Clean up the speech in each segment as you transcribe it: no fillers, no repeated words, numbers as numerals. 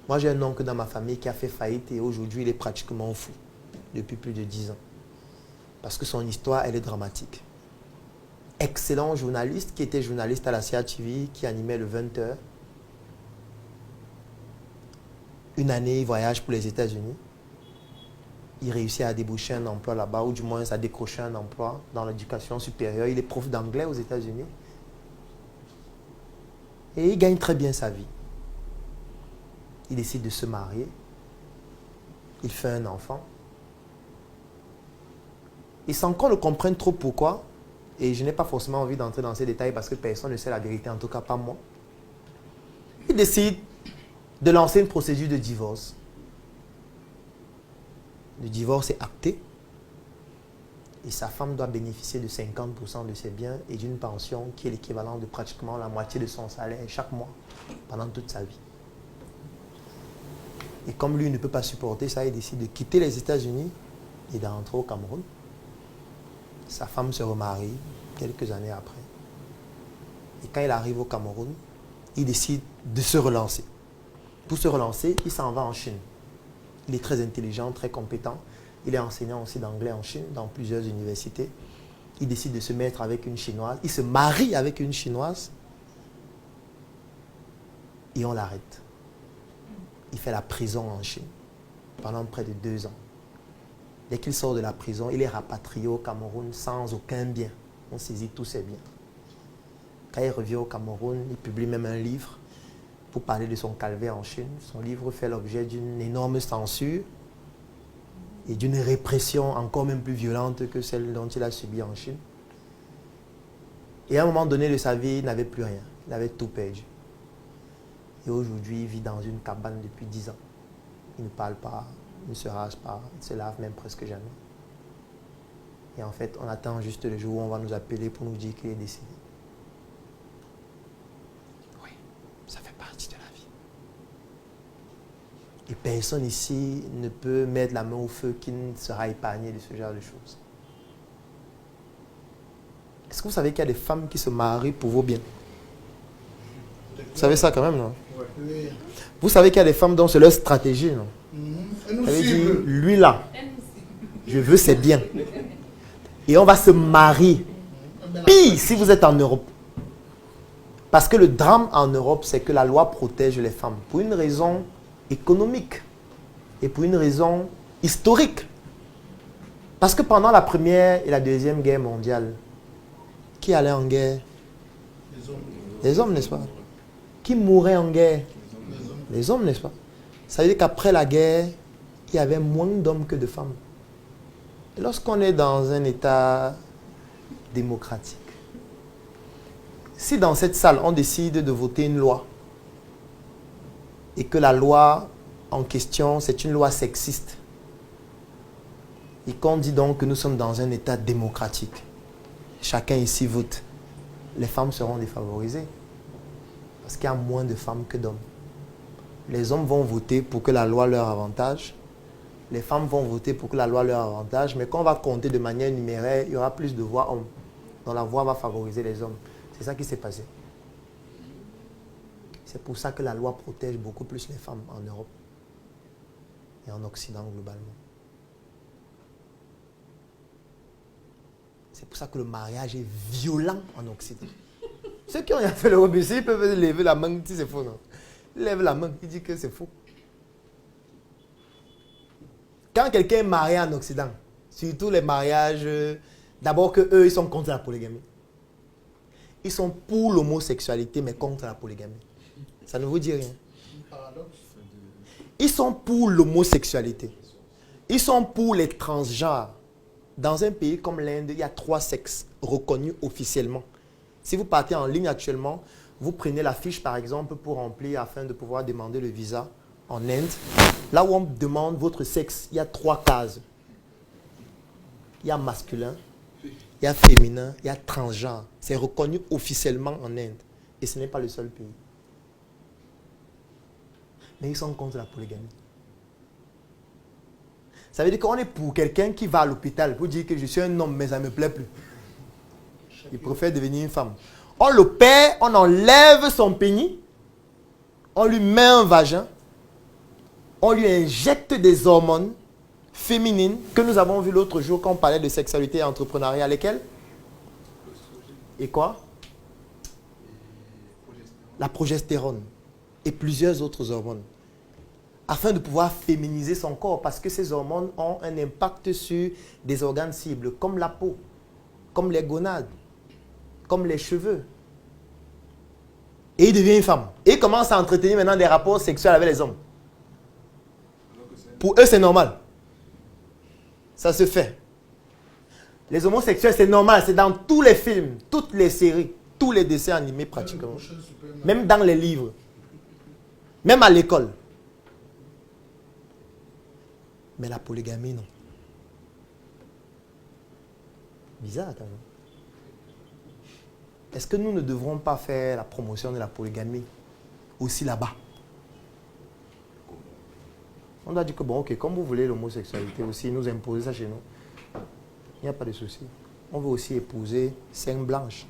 Moi, j'ai un oncle dans ma famille qui a fait faillite et aujourd'hui, il est pratiquement fou depuis plus de 10 ans. Parce que son histoire, elle est dramatique. Excellent journaliste qui était journaliste à la CRTV, qui animait le 20h. Une année, il voyage pour les États-Unis. Il réussit à déboucher un emploi là-bas, ou du moins à décrocher un emploi dans l'éducation supérieure. Il est prof d'anglais aux États-Unis. Et il gagne très bien sa vie. Il décide de se marier. Il fait un enfant. Et sans qu'on ne comprenne trop pourquoi, et je n'ai pas forcément envie d'entrer dans ces détails parce que personne ne sait la vérité, en tout cas pas moi, il décide de lancer une procédure de divorce. Le divorce est acté et sa femme doit bénéficier de 50% de ses biens et d'une pension qui est l'équivalent de pratiquement la moitié de son salaire chaque mois pendant toute sa vie. Et comme lui ne peut pas supporter ça, il décide de quitter les États-Unis et d'entrer au Cameroun. Sa femme se remarie quelques années après. Et quand il arrive au Cameroun, il décide de se relancer. Pour se relancer, il s'en va en Chine. Il est très intelligent, très compétent. Il est enseignant aussi d'anglais en Chine, dans plusieurs universités. Il décide de se mettre avec une Chinoise. Il se marie avec une Chinoise. Et on l'arrête. Il fait la prison en Chine pendant près de 2 ans. Dès qu'il sort de la prison, il est rapatrié au Cameroun sans aucun bien. On saisit tous ses biens. Quand il revient au Cameroun, il publie même un livre pour parler de son calvaire en Chine. Son livre fait l'objet d'une énorme censure et d'une répression encore même plus violente que celle dont il a subi en Chine. Et à un moment donné de sa vie, il n'avait plus rien. Il avait tout perdu. Et aujourd'hui, il vit dans une cabane depuis 10 ans. Il ne parle pas, il ne se rase pas, il ne se lave même presque jamais. Et en fait, on attend juste le jour où on va nous appeler pour nous dire qu'il est décédé. Oui, ça fait partie de la vie. Et personne ici ne peut mettre la main au feu qui ne sera épargné de ce genre de choses. Est-ce que vous savez qu'il y a des femmes qui se marient pour vos biens? Vous savez ça quand même, non? Oui. Vous savez qu'il y a des femmes dont c'est leur stratégie, non? Ça veut dire, lui là, je veux ses biens. Et on va se marier. Pire si vous êtes en Europe. Parce que le drame en Europe, c'est que la loi protège les femmes. Pour une raison économique. Et pour une raison historique. Parce que pendant la Première et la Deuxième Guerre mondiale, qui allait en guerre? Les hommes, n'est-ce pas? Qui mourait en guerre? Les hommes, n'est-ce pas? Ça veut dire qu'après la guerre, il y avait moins d'hommes que de femmes. Et lorsqu'on est dans un état démocratique, si dans cette salle, on décide de voter une loi, et que la loi en question, c'est une loi sexiste, et qu'on dit donc que nous sommes dans un état démocratique, chacun ici vote, les femmes seront défavorisées. Parce qu'il y a moins de femmes que d'hommes. Les hommes vont voter pour que la loi leur avantage. Les femmes vont voter pour que la loi leur avantage. Mais quand on va compter de manière numéraire, il y aura plus de voix hommes. Donc la voix va favoriser les hommes. C'est ça qui s'est passé. C'est pour ça que la loi protège beaucoup plus les femmes en Europe et en Occident globalement. C'est pour ça que le mariage est violent en Occident. Ceux qui ont fait le robot, ils peuvent lever la main si c'est faux, non? Ils lèvent la main, ils disent que c'est faux. Quand quelqu'un est marié en Occident, surtout les mariages, d'abord qu'eux, ils sont contre la polygamie. Ils sont pour l'homosexualité, mais contre la polygamie. Ça ne vous dit rien. Ils sont pour l'homosexualité. Ils sont pour les transgenres. Dans un pays comme l'Inde, il y a 3 sexes reconnus officiellement. Si vous partez en ligne actuellement, vous prenez la fiche par exemple pour remplir afin de pouvoir demander le visa en Inde. Là où on demande votre sexe, il y a 3 cases. Il y a masculin, il y a féminin, il y a transgenre. C'est reconnu officiellement en Inde. Et ce n'est pas le seul pays. Mais ils sont contre la polygamie. Ça veut dire qu'on est pour quelqu'un qui va à l'hôpital pour dire que je suis un homme mais ça ne me plaît plus. Il préfère devenir une femme. On l'opère, on enlève son pénis, on lui met un vagin On lui injecte des hormones féminines que nous avons vu l'autre jour quand on parlait de sexualité et entrepreneuriat. Lesquelles? Et quoi? La progestérone et plusieurs autres hormones. Afin de pouvoir féminiser son corps, parce que ces hormones ont un impact sur des organes cibles, comme la peau, comme les gonades, comme les cheveux. Et il devient une femme. Et il commence à entretenir maintenant des rapports sexuels avec les hommes. Pour eux, c'est normal. Ça se fait. Les homosexuels, c'est normal. C'est dans tous les films, toutes les séries, tous les dessins animés pratiquement. Même dans les livres. Même à l'école. Mais la polygamie, non. Bizarre quand même. Est-ce que nous ne devrons pas faire la promotion de la polygamie aussi là-bas? On a dit que bon, ok, comme vous voulez l'homosexualité aussi, nous imposer ça chez nous. Il n'y a pas de souci. On veut aussi épouser 5 blanches.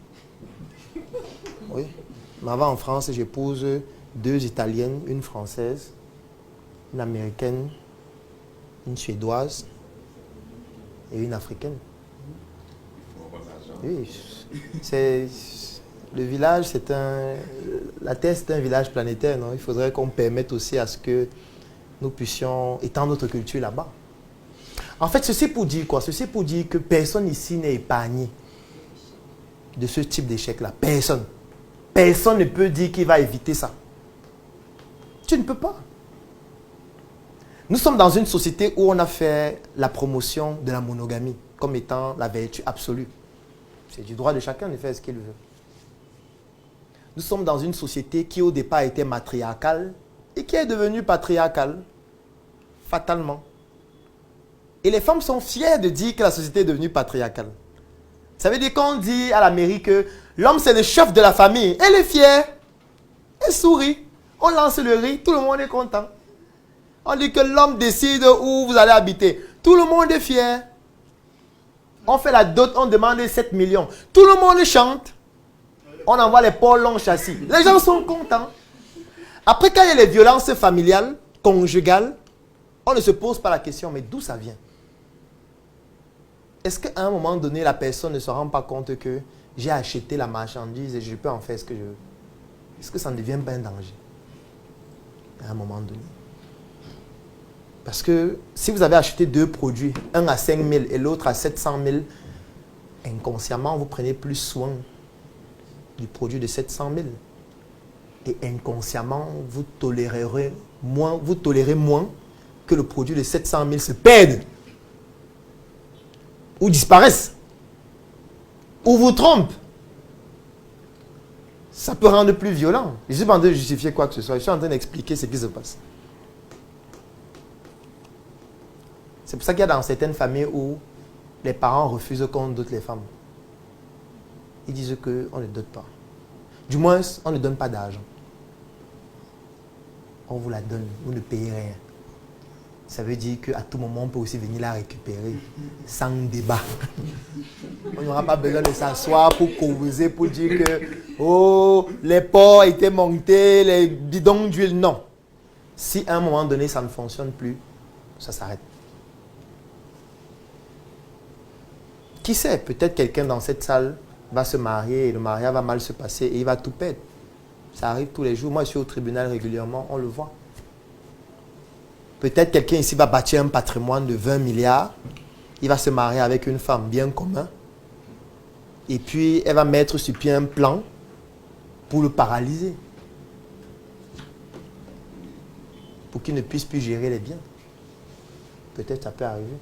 Oui. Mais avant en France, j'épouse 2 Italiennes, une Française, une Américaine, une Suédoise et une Africaine. Oui, c'est... Le village, c'est un... La Terre, c'est un village planétaire, non? Il faudrait qu'on permette aussi à ce que nous puissions étendre notre culture là-bas. En fait, ceci pour dire quoi? Ceci pour dire que personne ici n'est épargné de ce type d'échec-là. Personne. Personne ne peut dire qu'il va éviter ça. Tu ne peux pas. Nous sommes dans une société où on a fait la promotion de la monogamie comme étant la vertu absolue. C'est du droit de chacun de faire ce qu'il veut. Nous sommes dans une société qui au départ était matriarcale et qui est devenue patriarcale, fatalement. Et les femmes sont fières de dire que la société est devenue patriarcale. Ça veut dire qu'on dit à la mairie que l'homme c'est le chef de la famille. Elle est fière. Elle sourit. On lance le riz. Tout le monde est content. On dit que l'homme décide où vous allez habiter. Tout le monde est fier. On fait la dot, on demande 7 millions. Tout le monde chante. On envoie les pôles longs châssis. Les gens sont contents. Après, quand il y a les violences familiales, conjugales, on ne se pose pas la question, mais d'où ça vient? Est-ce qu'à un moment donné, la personne ne se rend pas compte que j'ai acheté la marchandise et je peux en faire ce que je veux? Est-ce que ça ne devient pas un danger? À un moment donné. Parce que si vous avez acheté 2 produits, un à 5 000 et l'autre à 700 000, inconsciemment, vous prenez plus soin du produit de 700 000. Et inconsciemment, vous tolérez moins que le produit de 700 000 se perde. Ou disparaisse. Ou vous trompe. Ça peut rendre plus violent. Je ne suis pas en train de justifier quoi que ce soit. Je suis en train d'expliquer ce qui se passe. C'est pour ça qu'il y a dans certaines familles où les parents refusent qu'on dote les femmes. Ils disent qu'on ne dote pas. Du moins, on ne donne pas d'argent. On vous la donne, vous ne payez rien. Ça veut dire qu'à tout moment, on peut aussi venir la récupérer sans débat. On n'aura pas besoin de s'asseoir pour causer, pour dire que oh, les porcs étaient montés, les bidons d'huile. Non. Si à un moment donné, ça ne fonctionne plus, ça s'arrête. Qui sait, peut-être quelqu'un dans cette salle va se marier et le mariage va mal se passer et il va tout perdre. Ça arrive tous les jours. Moi, je suis au tribunal régulièrement, on le voit. Peut-être quelqu'un ici va bâtir un patrimoine de 20 milliards. Il va se marier avec une femme bien commun. Et puis, elle va mettre sur pied un plan pour le paralyser. Pour qu'il ne puisse plus gérer les biens. Peut-être ça peut arriver.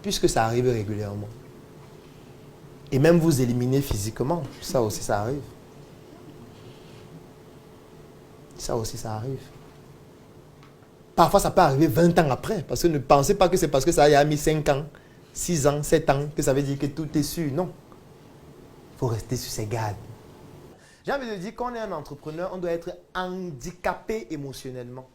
Puisque ça arrive régulièrement. Et même vous éliminer physiquement. Ça aussi, ça arrive. Ça aussi, ça arrive. Parfois, ça peut arriver 20 ans après. Parce que ne pensez pas que c'est parce que ça a mis 5 ans, 6 ans, 7 ans, que ça veut dire que tout est sûr. Non. Il faut rester sur ses gardes. J'ai envie de dire qu'on est un entrepreneur, on doit être handicapé émotionnellement.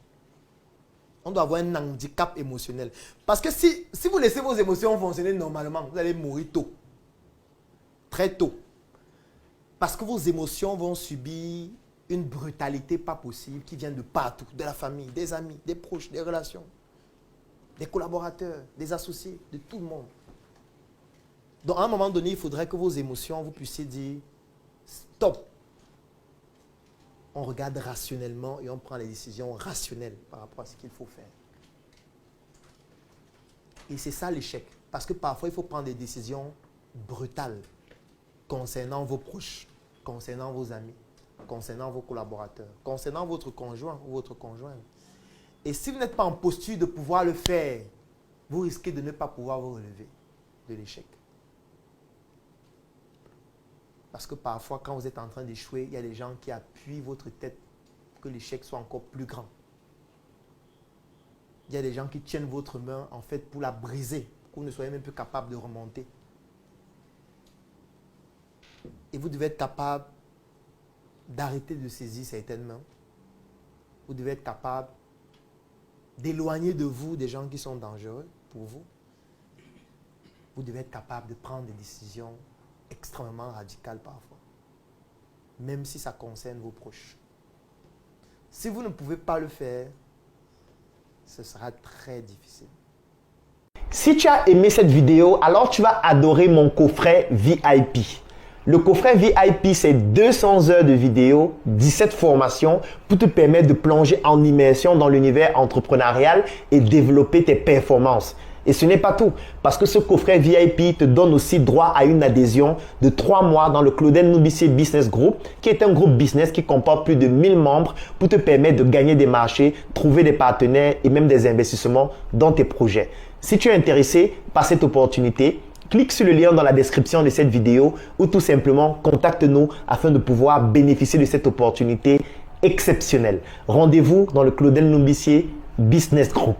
On doit avoir un handicap émotionnel. Parce que si vous laissez vos émotions fonctionner normalement, vous allez mourir tôt. Très tôt. Parce que vos émotions vont subir une brutalité pas possible qui vient de partout, de la famille, des amis, des proches, des relations, des collaborateurs, des associés, de tout le monde. Donc, à un moment donné, il faudrait que vos émotions, vous puissiez dire stop. On regarde rationnellement et on prend les décisions rationnelles par rapport à ce qu'il faut faire. Et c'est ça l'échec. Parce que parfois, il faut prendre des décisions brutales concernant vos proches, concernant vos amis, concernant vos collaborateurs, concernant votre conjoint ou votre conjointe. Et si vous n'êtes pas en posture de pouvoir le faire, vous risquez de ne pas pouvoir vous relever de l'échec. Parce que parfois, quand vous êtes en train d'échouer, il y a des gens qui appuient votre tête pour que l'échec soit encore plus grand. Il y a des gens qui tiennent votre main, en fait, pour la briser, pour que vous ne soyez même plus capable de remonter. Et vous devez être capable d'arrêter de saisir certaines mains. Vous devez être capable d'éloigner de vous des gens qui sont dangereux pour vous. Vous devez être capable de prendre des décisions extrêmement radicales parfois, même si ça concerne vos proches. Si vous ne pouvez pas le faire, ce sera très difficile. Si tu as aimé cette vidéo, alors tu vas adorer mon coffret VIP. Le coffret VIP, c'est 200 heures de vidéos, 17 formations pour te permettre de plonger en immersion dans l'univers entrepreneurial et développer tes performances. Et ce n'est pas tout, parce que ce coffret VIP te donne aussi droit à une adhésion de 3 mois dans le Claudel Numbisier Business Group, qui est un groupe business qui comporte plus de 1000 membres pour te permettre de gagner des marchés, trouver des partenaires et même des investissements dans tes projets. Si tu es intéressé par cette opportunité, clique sur le lien dans la description de cette vidéo ou tout simplement contacte-nous afin de pouvoir bénéficier de cette opportunité exceptionnelle. Rendez-vous dans le Claudel Numbisier Business Group.